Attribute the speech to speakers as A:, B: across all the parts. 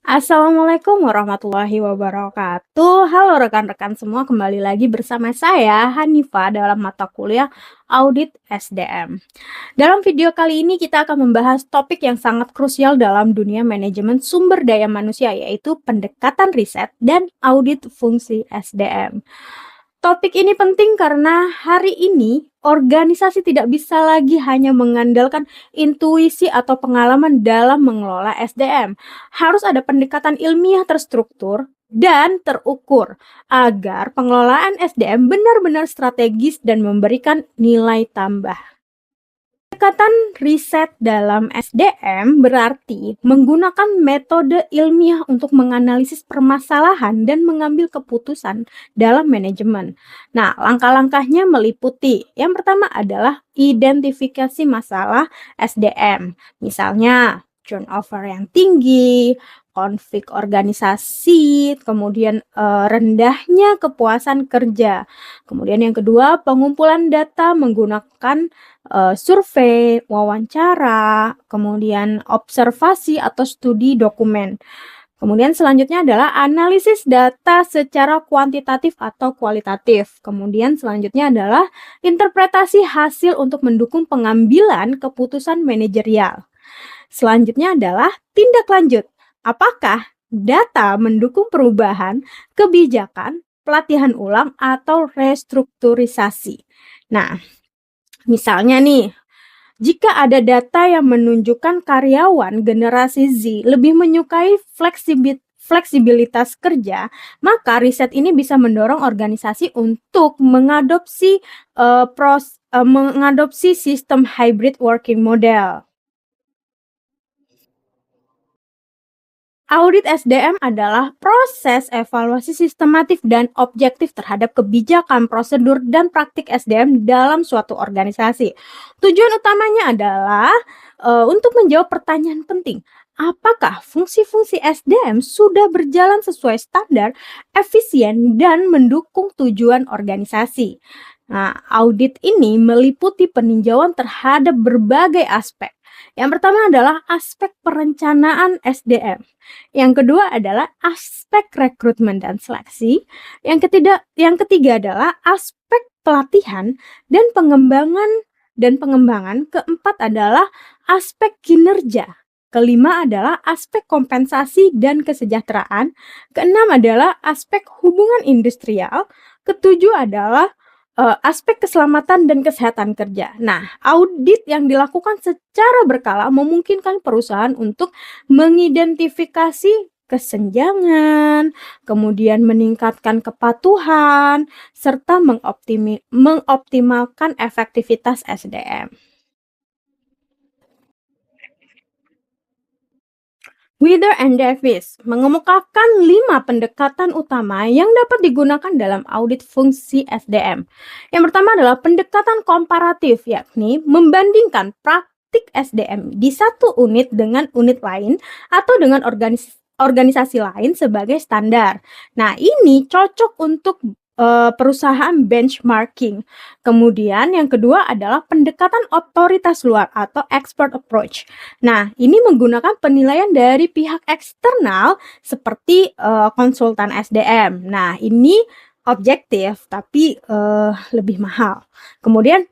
A: Assalamualaikum warahmatullahi wabarakatuh. Halo rekan-rekan semua, kembali lagi bersama saya Hanifa dalam mata kuliah Audit SDM. Dalam video kali ini kita akan membahas topik yang sangat krusial dalam dunia manajemen sumber daya manusia, yaitu pendekatan riset dan audit fungsi SDM. Topik ini penting karena hari ini organisasi tidak bisa lagi hanya mengandalkan intuisi atau pengalaman dalam mengelola SDM. Harus ada pendekatan ilmiah terstruktur dan terukur agar pengelolaan SDM benar-benar strategis dan memberikan nilai tambah. Pendekatan riset dalam SDM berarti menggunakan metode ilmiah untuk menganalisis permasalahan dan mengambil keputusan dalam manajemen. Nah, langkah-langkahnya meliputi yang pertama adalah identifikasi masalah SDM. Misalnya, turnover yang tinggi, konflik organisasi, kemudian rendahnya kepuasan kerja. Kemudian yang kedua, pengumpulan data menggunakan survei, wawancara, kemudian observasi atau studi dokumen. Kemudian selanjutnya adalah analisis data secara kuantitatif atau kualitatif. Kemudian selanjutnya adalah interpretasi hasil untuk mendukung pengambilan keputusan manajerial. Selanjutnya adalah tindak lanjut. Apakah data mendukung perubahan, kebijakan, pelatihan ulang, atau restrukturisasi? Nah, misalnya nih, jika ada data yang menunjukkan karyawan generasi Z lebih menyukai fleksibilitas kerja, maka riset ini bisa mendorong organisasi untuk mengadopsi sistem hybrid working model. Audit SDM adalah proses evaluasi sistematif dan objektif terhadap kebijakan, prosedur, dan praktik SDM dalam suatu organisasi. Tujuan utamanya adalah untuk menjawab pertanyaan penting. Apakah fungsi-fungsi SDM sudah berjalan sesuai standar, efisien, dan mendukung tujuan organisasi? Nah, audit ini meliputi peninjauan terhadap berbagai aspek. Yang pertama adalah aspek perencanaan SDM. Yang kedua adalah aspek rekrutmen dan seleksi. Yang ketiga adalah aspek pelatihan dan pengembangan. Keempat adalah aspek kinerja. Kelima adalah aspek kompensasi dan kesejahteraan. Keenam adalah aspek hubungan industrial. Ketujuh adalah aspek keselamatan dan kesehatan kerja. Nah, audit yang dilakukan secara berkala memungkinkan perusahaan untuk mengidentifikasi kesenjangan, kemudian meningkatkan kepatuhan, serta mengoptimalkan efektivitas SDM. Wither and Davis mengemukakan 5 pendekatan utama yang dapat digunakan dalam audit fungsi SDM. Yang pertama adalah pendekatan komparatif, yakni membandingkan praktik SDM di satu unit dengan unit lain atau dengan organisasi lain sebagai standar. Nah, ini cocok untuk perusahaan benchmarking. Kemudian yang kedua adalah pendekatan otoritas luar atau expert approach. Nah, ini menggunakan penilaian dari pihak eksternal seperti konsultan SDM. Nah, ini objektif tapi lebih mahal. Kemudian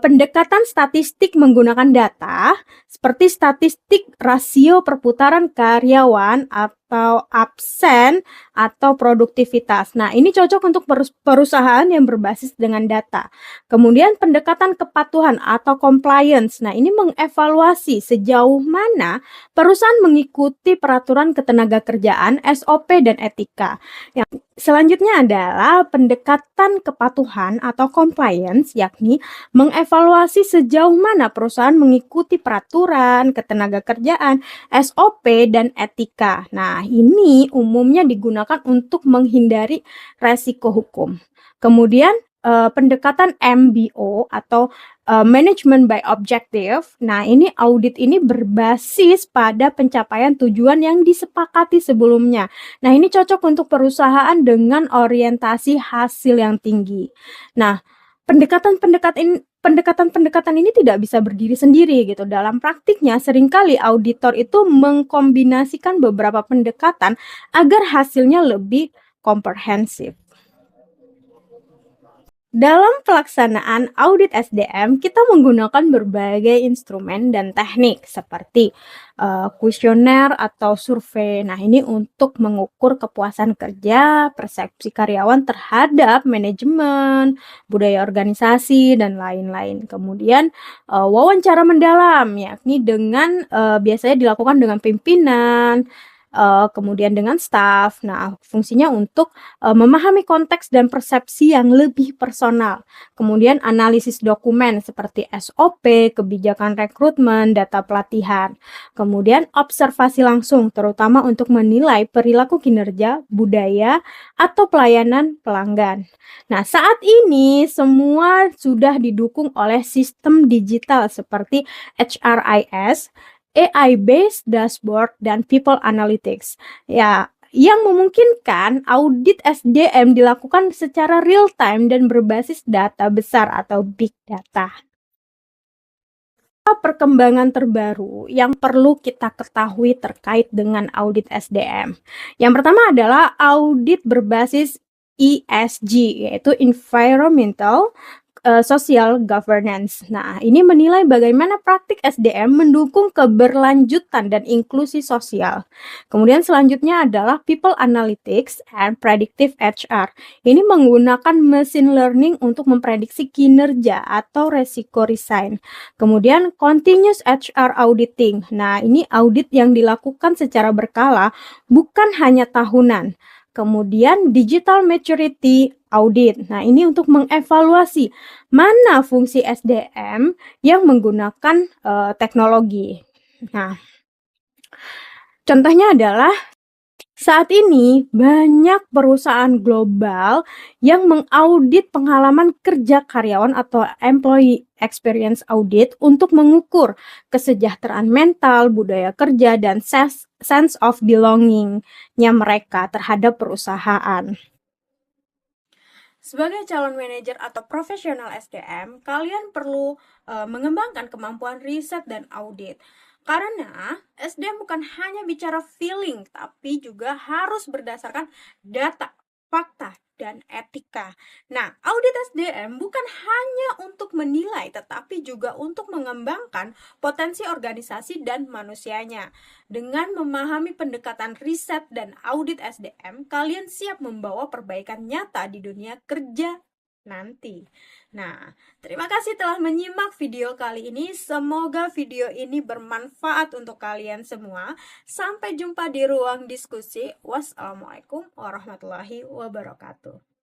A: pendekatan statistik menggunakan data seperti statistik rasio perputaran karyawan atau absen atau produktivitas. Nah, ini cocok untuk perusahaan yang berbasis dengan data. Kemudian pendekatan kepatuhan atau compliance. Nah, ini mengevaluasi sejauh mana perusahaan mengikuti peraturan ketenagakerjaan, SOP, dan etika. Yang selanjutnya adalah pendekatan kepatuhan atau compliance, yakni mengevaluasi sejauh mana perusahaan mengikuti peraturan ketenagakerjaan, SOP, dan etika. Nah, ini umumnya digunakan untuk menghindari resiko hukum. Kemudian pendekatan MBO atau Management by Objective. Nah, ini audit ini berbasis pada pencapaian tujuan yang disepakati sebelumnya. Nah, ini cocok untuk perusahaan dengan orientasi hasil yang tinggi. Nah, pendekatan pendekatan-pendekatan ini tidak bisa berdiri sendiri gitu. Dalam praktiknya seringkali auditor itu mengkombinasikan beberapa pendekatan agar hasilnya lebih komprehensif. Dalam pelaksanaan audit SDM, kita menggunakan berbagai instrumen dan teknik seperti kuesioner atau survei. Nah, ini untuk mengukur kepuasan kerja, persepsi karyawan terhadap manajemen, budaya organisasi, dan lain-lain. Kemudian wawancara mendalam, yakni dengan biasanya dilakukan dengan pimpinan, kemudian dengan staf. Nah, fungsinya untuk memahami konteks dan persepsi yang lebih personal. Kemudian analisis dokumen seperti SOP, kebijakan rekrutmen, data pelatihan. Kemudian observasi langsung terutama untuk menilai perilaku kinerja, budaya, atau pelayanan pelanggan. Nah, saat ini semua sudah didukung oleh sistem digital seperti HRIS, AI-based dashboard, dan people analytics. Ya, yang memungkinkan audit SDM dilakukan secara real time dan berbasis data besar atau big data. Perkembangan terbaru yang perlu kita ketahui terkait dengan audit SDM. Yang pertama adalah audit berbasis ESG, yaitu Environmental Social Governance. Nah, ini menilai bagaimana praktik SDM mendukung keberlanjutan dan inklusi sosial. Kemudian selanjutnya adalah People Analytics and Predictive HR. Ini menggunakan machine learning untuk memprediksi kinerja atau resiko resign. Kemudian Continuous HR Auditing. Nah, ini audit yang dilakukan secara berkala, bukan hanya tahunan. Kemudian Digital Maturity Audit. Nah, ini untuk mengevaluasi mana fungsi SDM yang menggunakan teknologi. Nah, contohnya adalah saat ini banyak perusahaan global yang mengaudit pengalaman kerja karyawan atau employee experience audit untuk mengukur kesejahteraan mental, budaya kerja, dan sense of belonging-nya mereka terhadap perusahaan. Sebagai calon manajer atau profesional SDM, kalian perlu mengembangkan kemampuan riset dan audit. Karena SDM bukan hanya bicara feeling, tapi juga harus berdasarkan data, fakta, dan etika. Nah, audit SDM bukan hanya untuk menilai, tetapi juga untuk mengembangkan potensi organisasi dan manusianya. Dengan memahami pendekatan riset dan audit SDM, kalian siap membawa perbaikan nyata di dunia kerja nanti. Nah, terima kasih telah menyimak video kali ini. Semoga video ini bermanfaat untuk kalian semua. Sampai jumpa di ruang diskusi. Wassalamualaikum warahmatullahi wabarakatuh.